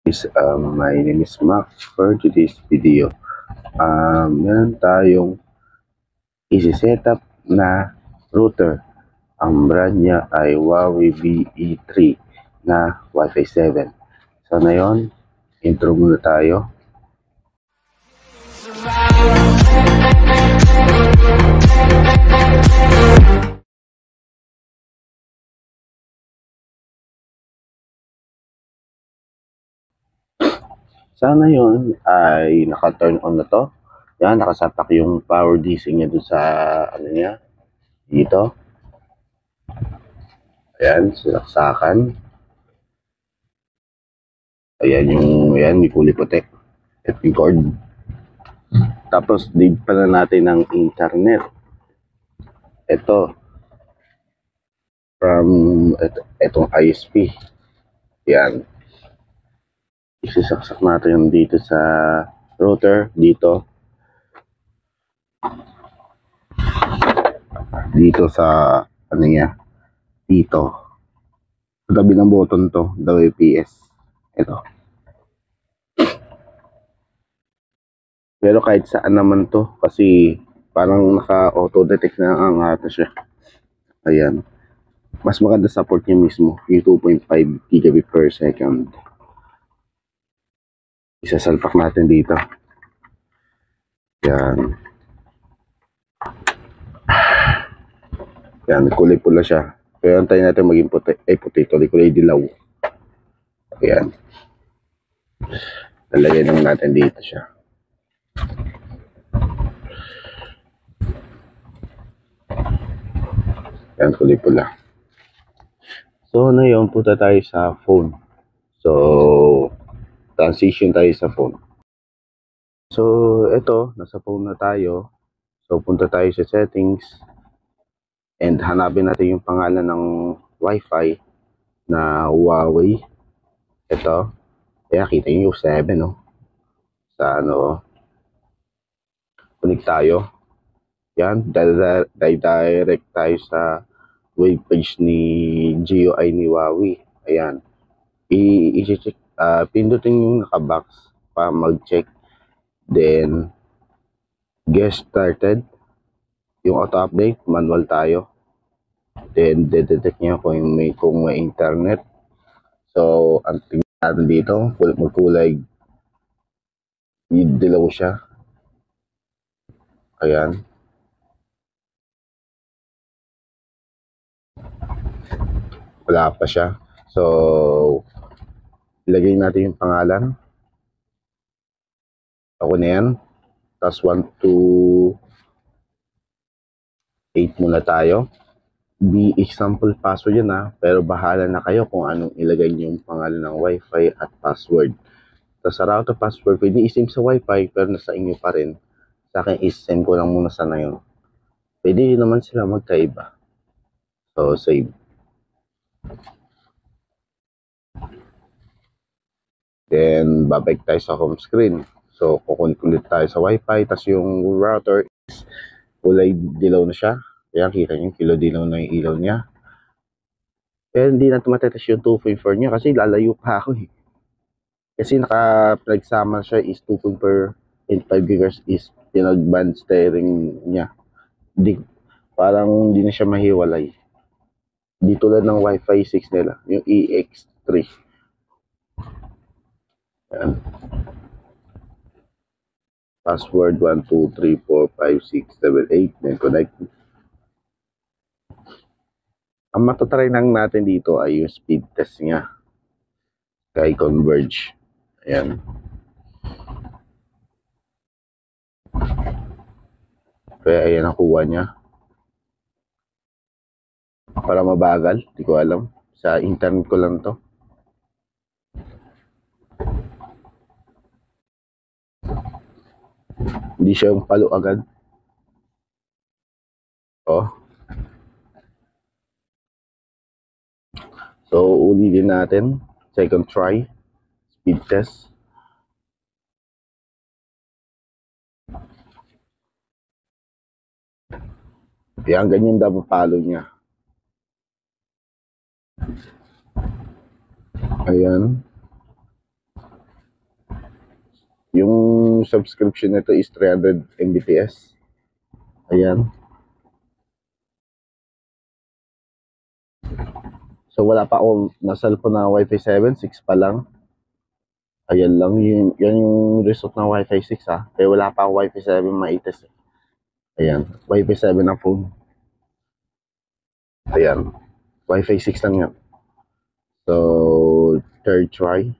My name is Max. For today's video, meron tayong isi-setup na router. Ang brand niya ay Huawei BE3 na Wi-Fi 7. So ngayon, intro muna tayo. Sana yon ay naka-turn on na to. Yan, nakasapak yung power DC niya dun sa ano niya, dito. Ayan, sinaksakan. Ayan, may kulay puti. Ito yung cord. Tapos, need pala natin ng internet. Ito, from itong ISP. Yan. Isisaksak natin yung dito sa router, dito. Dito sa, ano niya, dito. Sa tabi ng button to, WPS. Ito. Pero kahit saan naman to, kasi parang naka-auto-detect na ang ato siya. Ayan. Mas maganda support niya mismo, yung 2.5 gigabit per second. Isasalpak natin dito. Yan. Yan, kulay pula siya. Kaya antayin natin maging puti, kulay dilaw. Ayan. Lalagyan naman natin dito siya. Yan, kulay pula. So, ngayon, punta tayo sa phone. So, transition tayo sa phone. So, ito, nasa phone na tayo. So, punta tayo sa settings. And hanapin natin yung pangalan ng Wi-Fi na Huawei. Ito. Kaya kita nyo yung 7, no? Sa ano, connect tayo. Yan, direct tayo sa web page ni GUI ni Huawei. Ayan. I-check, pindutin yung naka-box para mag-check. Then, get started. Yung auto-update, manual tayo. Then, detect niya kung may internet. So, ang tingnan natin dito, magkulay dilaw siya. Ayan. Wala pa siya. So, ilagay natin yung pangalan. Ako na yan. Tapos 1 to 8 muna tayo. Be example password yan ha. Pero bahala na kayo kung anong ilagay niyo yung pangalan ng Wi-Fi at password. Tapos sa router password, pwede i-save sa Wi-Fi pero nasa inyo pa rin. Sa akin, i-send ko lang muna sana yun. Pwede naman sila magkaiba. So, save. Then, babalik tayo sa home screen. So, kukulit tayo sa Wi-Fi. Tapos yung router is kulay dilaw na siya. Kaya kita nyo, kilo dilaw na yung ilaw niya. Kaya hindi na tumatatas yung 2.4 niya kasi lalayo pa ako eh. Kasi naka-nagsama siya is 2.4 and 5 GHz is pinag-band steering niya. Parang hindi na siya mahiwalay. Di tulad ng Wi-Fi 6 nila, yung EX3. Yan. Password 1, 2, 3, 4, 5, 6, 7, 8. Then connect. Ang matatry lang natin dito ay yung speed test niya. Kay Converge. Ayan. Kaya ayan ang kuha niya. Para mabagal. Hindi ko alam. Sa internet ko lang to. Hindi siya yung palo agad. Oh. So, ulitin natin. Second try. Speed test. Yan, ganyan dapat palo niya. Ayan. yung subscription nito is 300 Mbps. Ayan. So wala pa ako na cellphone na Wi-Fi 7, 6 pa lang. Ayan lang, yan yung result ng Wi-Fi 6 ha. Kaya wala pa akong Wi-Fi 7 maites eh. Ayan, Wi-Fi 7 ang phone. Ayan, Wi-Fi 6 lang yan. So, third try.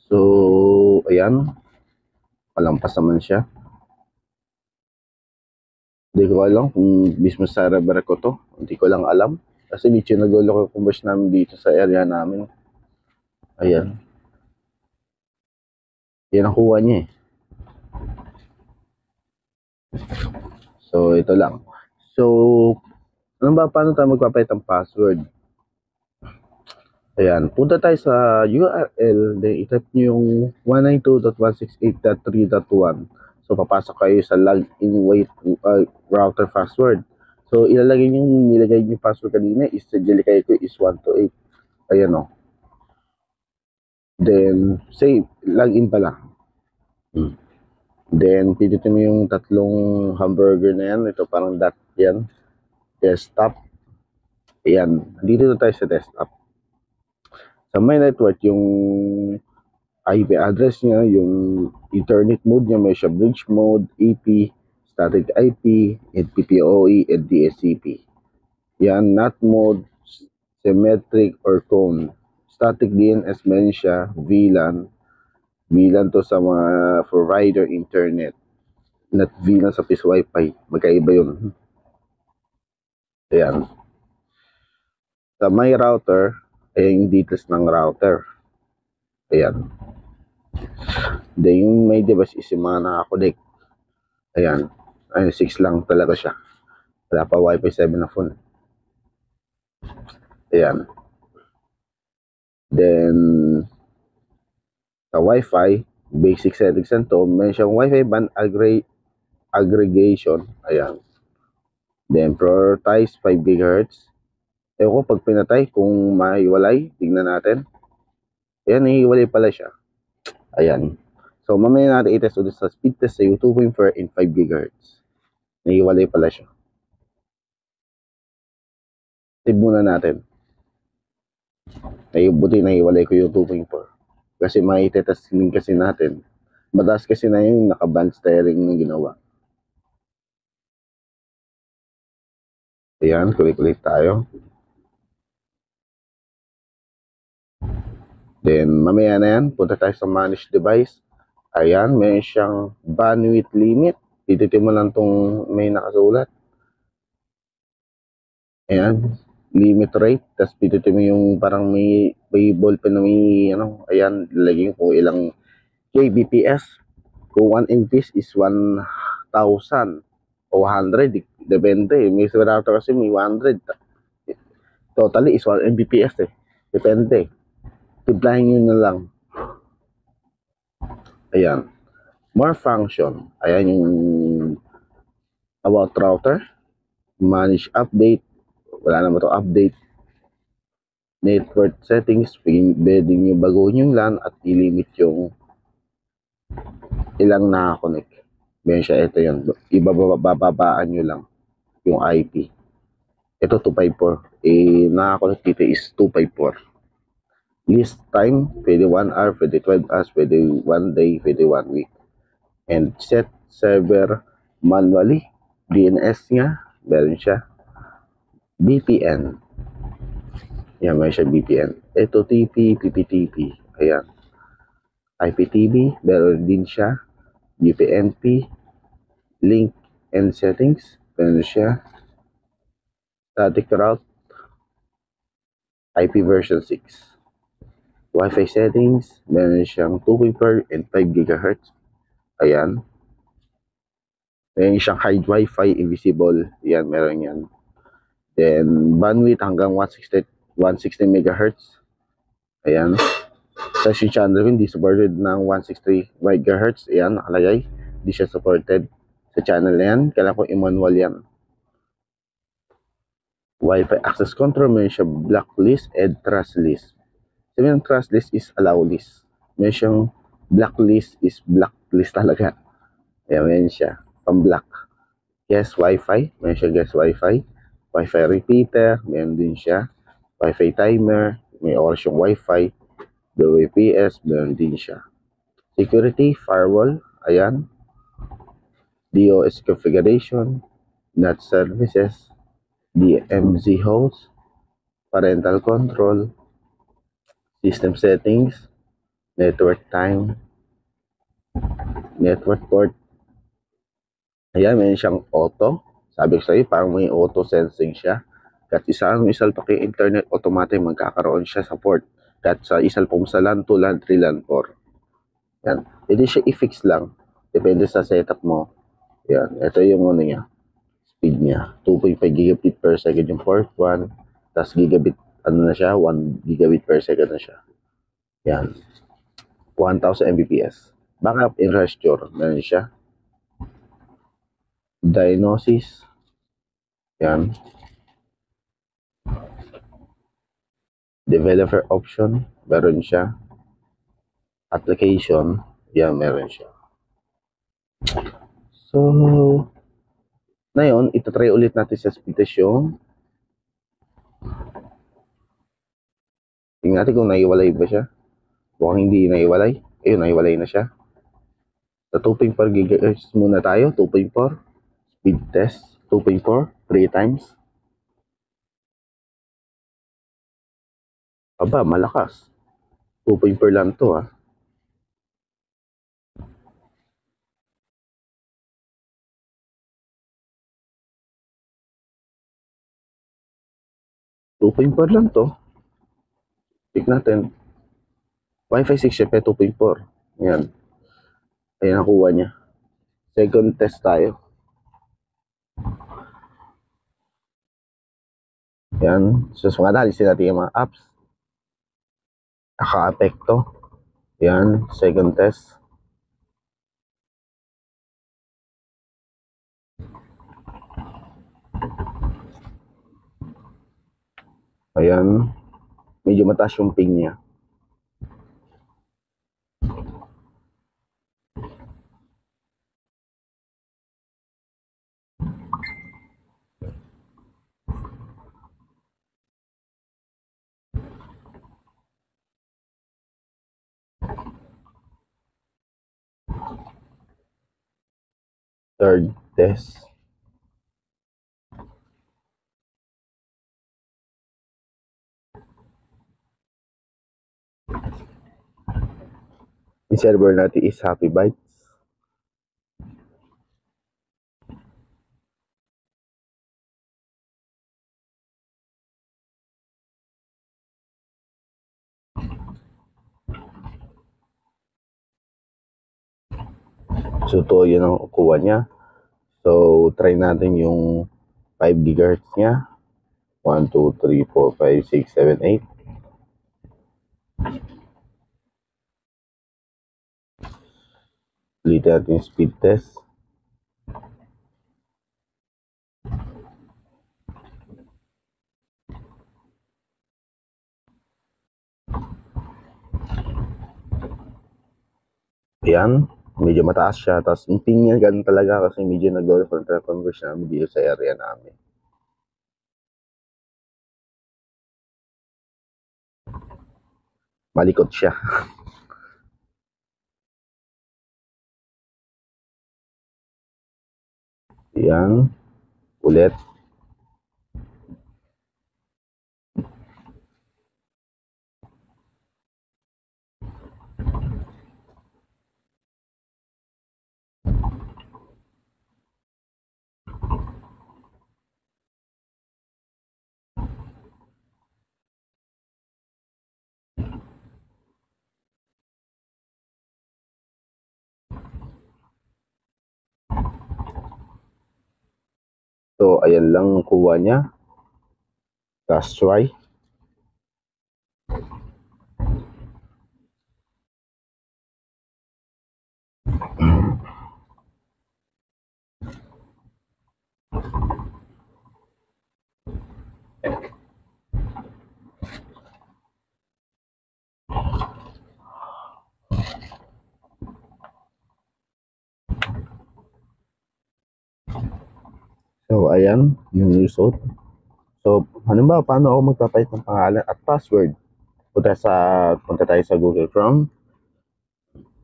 So, ayan. Palampas naman siya. Hindi ko alam kung mismo sa server ko to. Hindi ko lang alam. Kasi medyo nag-gulo ko converse namin dito sa area namin. Ayan. Yan ang kuha niya eh. So, ito lang. So, paano tayo magpapayat ng password? Ayan, punta tayo sa URL, then itype nyo yung 192.168.3.1. So, papasok kayo sa login router password. So, nilagay nyo password kanina is delikay ko is 128. Ayan o. Then, say, login pala. Then, pindutin mo yung tatlong hamburger na yan. Ito parang dot yan. Desktop. Ayan, dito tayo sa desktop. Sa my network, yung IP address niya, yung Ethernet mode niya, may siya bridge mode, EP, static IP, NPPoE, and DSCP. Yan, NAT mode, symmetric or cone. Static DNS meron siya, VLAN. VLAN to sa mga provider internet. Not VLAN sa PIS Wi-Fi. Magkaiba yun. Ayan. Sa my router, ayan yung details ng router. Ayan. Then yung may device is yung mga nakakonect. Ayan. Ayun, 6 lang talaga siya. Wala pa Wi-Fi 7 na phone. Ayan. Then, sa Wi-Fi, basic settings na to, may siyang Wi-Fi band aggregation. Ayan. Then, prioritize 5 GHz. Ewan ko, pag pinatay, kung maiwalay, tignan natin. Ayan, naiiwalay pala siya. Ayan. So, mamaya natin i-test ulit sa speed test sa 2.4 and 5 GHz. Naiiwalay pala siya. Save muna natin. Buti naiiwalay ko yung 2.4. Kasi mai-test din kasi natin. Madalas kasi na yung naka-band steering na ginawa. Ayan, kulit-kulit tayo. Then, mamaya na yan, punta tayo sa manage device. Ayan, may siyang bandwidth limit. Ititin mo lang itong may nakasulat. Ayan, limit rate. Tapos ititin mo yung parang may ballpen na may, ayan, lalagyan kung ilang kbps. Kung 1 Mbps is 1,000 o 100, depende. May router kasi may 100. Totally is 1 Mbps eh. Depende. Tiplahin nyo na lang. Ayan. More function. Ayan yung about router. Manage update. Wala naman ito update. Network settings. Pwede nyo baguhin yung LAN at ilimit yung ilang nakakonect. Meron siya. Ito yun. Ibababaan nyo lang yung IP. Ito 254. Nakakonect dito is 254. List time, pwede 1 hour, pwede 12 hours, pwede 1 day, pwede 1 week. And set server manually. DNS niya, meron siya. VPN. Yan, meron siya VPN. Ito TP, PPTP. Ayan. IPTV, meron din siya. UPnP. Link and settings, meron siya. Static route. IP version 6. Wi-Fi settings, meron siyang 2.4 and 5 GHz. Ayan. Meron siyang hide Wi-Fi, invisible. Ayan, meron yan. Then, bandwidth hanggang 160 MHz. Ayan. Sa channel ko, hindi supported ng 163 MHz. Ayan, nakalagay. Hindi siya supported sa channel na yan. Kailangan ko i-manual yan. Wi-Fi access control, meron siya blacklist and trust list. Sabi ng trust list is allow list. Meron siyang blacklist is blacklist talaga. Ayan, meron siya. Pang-black. Guest Wi-Fi, meron siya guest Wi-Fi. Wi-Fi repeater, meron din siya. Wi-Fi timer, may oras yung Wi-Fi. WPS, meron din siya. Security, firewall, ayan. DOS configuration, NAT services, DMZ host, parental control, system settings, network time, network port. Ayan, meron siyang auto. Sabi ko sa'yo, parang may auto sensing siya. Kahit isalpak yung internet, automatic magkakaroon siya sa port. Kahit sa isalpak mo sa LAN 2, LAN 3, LAN 4. Yan. Hindi siya i-fix lang. Depende sa setup mo. Yan. Ito yung ano niya. Speed niya. 2.5 gigabit per second yung port 1. Tapos gigabit, ano na siya? 1 gigabit per second na siya. Yan. 1000 Mbps. Backup in restore. Meron siya. Diagnosis. Yan. Developer option. Meron siya. Application. Yan, meron siya. So, ngayon, itatry ulit natin sa speed test yung tingnan natin kung naiwalay ba siya. Mukhang hindi naiwalay. Ayun, naiwalay na siya. Sa 2.4 GHz muna tayo. 2.4. Speed test. 2.4. 3 times. Aba, malakas. 2.4 lang to ah. $2.4 lang to. Check natin. Wi-Fi 6 siya, 2.4. Ayan. Ayan nakuha niya. Second test tayo. Ayan. So, mga nalisin natin yung mga apps. Naka-apekto. Ayan. Second test. Ayan. Medyo mataas yung ping niya. Third test. Yung server natin is Happy Bytes. So, to yun ang kuha niya. So, try natin yung 5 GHz niya. 1, 2, 3, 4, 5, 6, 7, 8. Ulitin natin yung speed test. Ayan. Medyo mataas siya. Tapos, yung ping niya ganun talaga kasi medyo nag-converge namin dito sa area namin. Malikot siya. Ayan. Ulit. So, ayan lang kuha niya. Let's try. So, ayan, yung result. So, halimbawa, paano ako magpapalit ng pangalan at password? Punta tayo sa Google Chrome.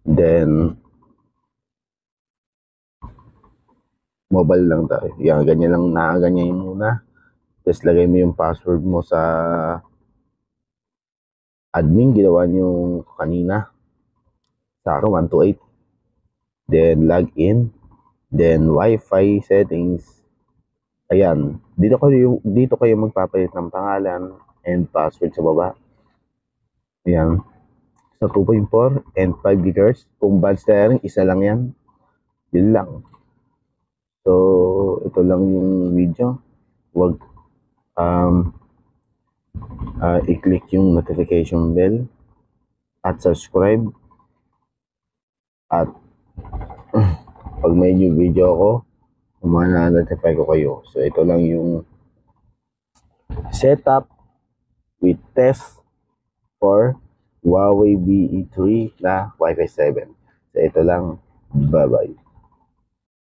Then, mobile lang tayo. Yan, ganyan lang, nakaganyan yung muna. Tapos, lagay mo yung password mo sa admin. Ginawa nyo kanina. Sa akin, 128. Then, log in. Then, Wi-Fi settings. Ayan, dito kayo magpapalit ng pangalan and password sa baba. Ayan, sa 2.4 and 5 GHz. Kung band steering, isa lang yan. Yun lang. So, ito lang yung video. Huwag i-click yung notification bell at subscribe. At pag may new video ako, ma-notify ko kayo. So, ito lang yung setup with test for Huawei BE3 na Wi-Fi 7. So, ito lang. Bye-bye.